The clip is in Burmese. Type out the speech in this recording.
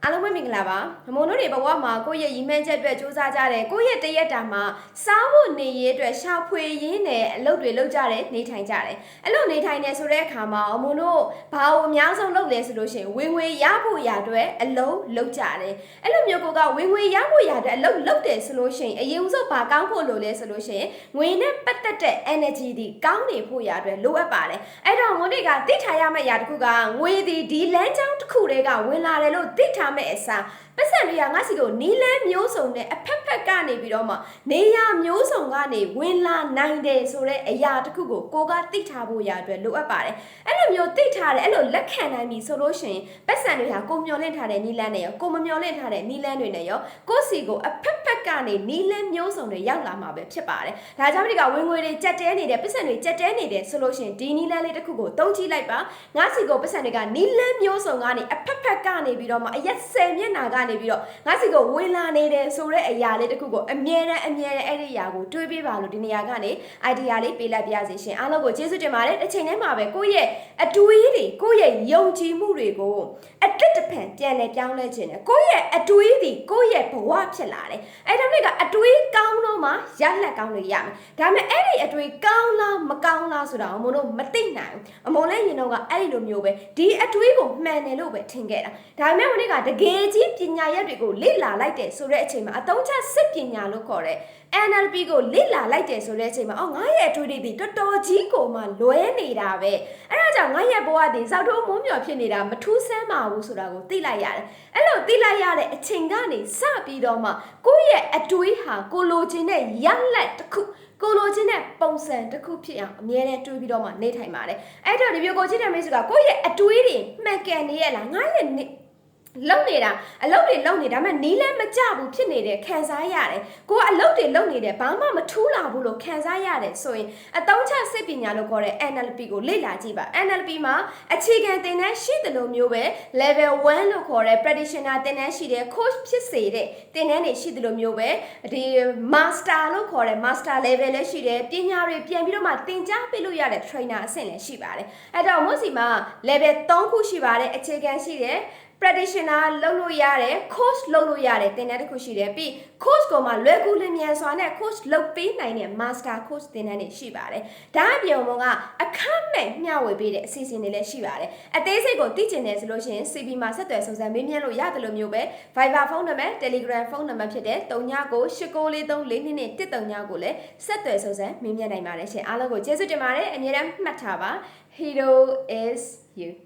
အားလုံးပဲမင်္ဂလာပါမုံတို့တွေဘဝမှာကိုယ့်ရဲ့ရည်မှန်းချက်အတွက်စူးစမ်းကြတယ်ကိုယ့်ရဲ့တရက်တာမှာစားဖို့နေရေးအတွက်ရှာဖွေရင်းနဲ့အလုပ်တွေလုပ်ကြတယ်နေထိုင်ကြတယ်အဲ့လိုနေထိုင်နေဆိုတဲ့အခါမှာအမုံတို့ဘာလို့အများဆုံးလုပ်လဲဆိုလို့ရှိရင်ဝင်ငွေရဖို့ရအတွက်အလုပ်လုပ်ကြတယ်အဲ့လိုမျိုးကိုကဝင်ငွေရဖို့ရတဲ့အလုပ်လုပ်တယ်ဆိုလို့ရှိရင်အရင်ဆုံးဘာကောင်းဖို့လိုလဲဆိုလို့ရှိရင်ငွေနဲ့ပတ်သက်တဲ့ energy ဒီကောင်းနေဖို့ရအတွက်လိုအပ်ပါတယ်အဲ့တော့ငွေတွေကသိထားရမယ့်အရာတစ်ခုကငွေဒီလမ်းကြောင်းတစ်ခုတည်းကဝင်လာတယ်လို့သိထားမဲ့အစားပတ်စံတွေကငါစီကိုနီးလန်းမျိုးစုံနဲ့အဖက်ဖက်ကနေပြီးတော့မှနေရမျိုးစုံကနေဝင်လာနိုင်တယ်ဆိုတဲ့အရာတစ်ခုကိုကသိထားဖို့ရအတွက်လိုအပ်ပါတယ်အဲ့လိုမျိုးသိထားတယ်အဲ့လိုလက်ခံနိုင်ပြီဆိုလို့ရှိရင်ပတ်စံတွေဟာကိုမျောလင့်ထားတဲ့နီးလန်းတွေရောကိုမမျောလင့်ထားတဲ့နီးလန်းတွေနဲ့ရောကိုစီကိုအဖက်ဖက်ကနေနီးလန်းမျိုးစုံတွေရောက်လာမှာပဲဖြစ်ပါတယ်ဒါကြောင့်ဒီကဝင်ငွေတွေကြက်တဲနေတယ်ပတ်စံတွေကြက်တဲနေတယ်ဆိုလို့ရှိရင်ဒီနီးလန်းလေးတစ်ခုကိုတုံးကြည့်လိုက်ပါငါစီကိုပတ်စံတွေကနီးလန်းမျိုးစုံကနေအဖက်ဖက်ကနေပြီးတော့မှအရက်10မျက်နှာကနေပြီးတော့ငါစီကိုဝင်လာနေတယ်ဆိုတဲ့အရာလေးတစ်ခုကိုအမြဲတမ်းအဲ့ဒီအရာကိုတွေးပေးပါလို့ဒီနေရာကနေ idea လေးပေးလိုက်ပြရစီရှင်အားလုံးကိုကျေးဇူးတင်ပါတယ်တစ်ချိန်တည်းမှာပဲကိုယ့်ရဲ့အတွေးတွေကိုယ့်ရဲ့ယုံကြည်မှုတွေကိုအတစ်တဖန်ပြန်လဲပြောင်းလဲခြင်းနဲ့ကိုယ့်ရဲ့အတွေးကိုယ့်ရဲ့ဘဝဖြစ်လာတယ်အဲ့ဒါမျိုးကအတွေးကောင်းတော့မှရလက်ကောင်းတွေရမယ်ဒါပေမဲ့အဲ့ဒီအတွေးကောင်းလားမကောင်းလားဆိုတာအမုံတို့မသိနိုင်ဘူးအမုံလည်းရင်တော့ကအဲ့ဒီလိုမျိုးပဲဒီအတွေးကိုမှန်တယ်လို့ပဲထင်ခဲ့တာဒါပေမဲ့ဝင်ကတကယ်ကြီးပညာရက်တွေကိုလေ့လာလိုက်တယ်ဆိုတဲ့အချိန်မှာအသုံးချစစ်ပညာလို့ခေါ်တဲ့ NLP ကိုလေ့လာလိုက်တယ်ဆိုတဲ့အချိန်မှာငါရဲ့အတွေးတွေတော်တော်ကြီးကိုမှလွဲနေတာပဲအဲ့ဒါကြောင့်ငါရဲ့ဘဝတင်စောက်ထိုးမုန်းမြော်ဖြစ်နေတာမထူးဆန်းပါဘူးဆိုတာကိုသိလိုက်ရတယ်အဲ့လိုသိလိုက်ရတဲ့အချိန်ကနေစပြီးတော့မှကိုယ့်ရဲ့အတွေးဟာကိုလိုချင်တဲ့ရလက်တစ်ခုကိုလိုချင်တဲ့ပုံစံတစ်ခုဖြစ်အောင်အမြဲတမ်းတွေးပြီးတော့မှနေထိုင်ပါတယ်အဲ့တော့ဒီမျိုးကိုချစ်တဲ့မိတ်ဆွေကကိုယ့်ရဲ့အတွေးတွေမှန်ကန်နေရလားငါရဲ့လုံနေတာအလုပ်တွေလုံနေဒါပေမဲ့နီးလဲမကြဘူးဖြစ်နေတယ်ခံစားရတယ်ကိုကအလုပ်တွေလုံနေတယ်ဘာမှမထူးလာဘူးလို့ခံစားရတယ်ဆိုရင်အသုံးချစစ်ပညာလို့ခေါ်တဲ့ NLP ကိုလေ့လာကြည့်ပါ NLP မှာအခြေခံသင်တန်းရှိတယ်လို့မျိုးပဲ level 1လို့ခေါ်တဲ့ practitioner သင်တန်းရှိတယ် coach ဖြစ်စေတဲ့သင်တန်းတွေရှိတယ်လို့မျိုးပဲဒီ master လို့ခေါ်တဲ့ master level လည်းရှိတယ်ပညာတွေပြန်ပြီးတော့မှသင်ကြားပေးလို့ရတဲ့ trainer အဆင့်လည်းရှိပါတယ်အဲ့တော့မို့စီမှာ level 3ခုရှိပါတယ်အခြေခံရှိတယ်practitioner လုပ်လို့ရတယ် coach လုပ်လို့ရတယ်သင်တန်းတစ်ခုရှိတယ်ပြီး coach ကိုမှလွယ်ကူလင်မြန်စွာနဲ့ coach လုပ်ပေးနိုင်တဲ့ master coach သင်တန်းတွေရှိပါတယ်ဒါအပြင်ကအခမဲ့မျှဝေပေးတဲ့အစီအစဉ်တွေလည်းရှိပါတယ်အသေးစိတ်ကိုသိချင်တယ်ဆိုလို့ရှိရင် CB မှာဆက်သွယ်စုံစမ်းမေးမြန်းလို့ရတယ်လို့မျိုးပဲ Viber ဖုန်းနံပါတ် Telegram ဖုန်းနံပါတ်ဖြစ်တဲ့39989432နဲ့139ကိုလည်းဆက်သွယ်စုံစမ်းမေးမြန်းနိုင်ပါတယ်ရှင်အားလုံးကိုကျေးဇူးတင်ပါတယ်အမြဲတမ်းမှတ်ထားပါ Hero is you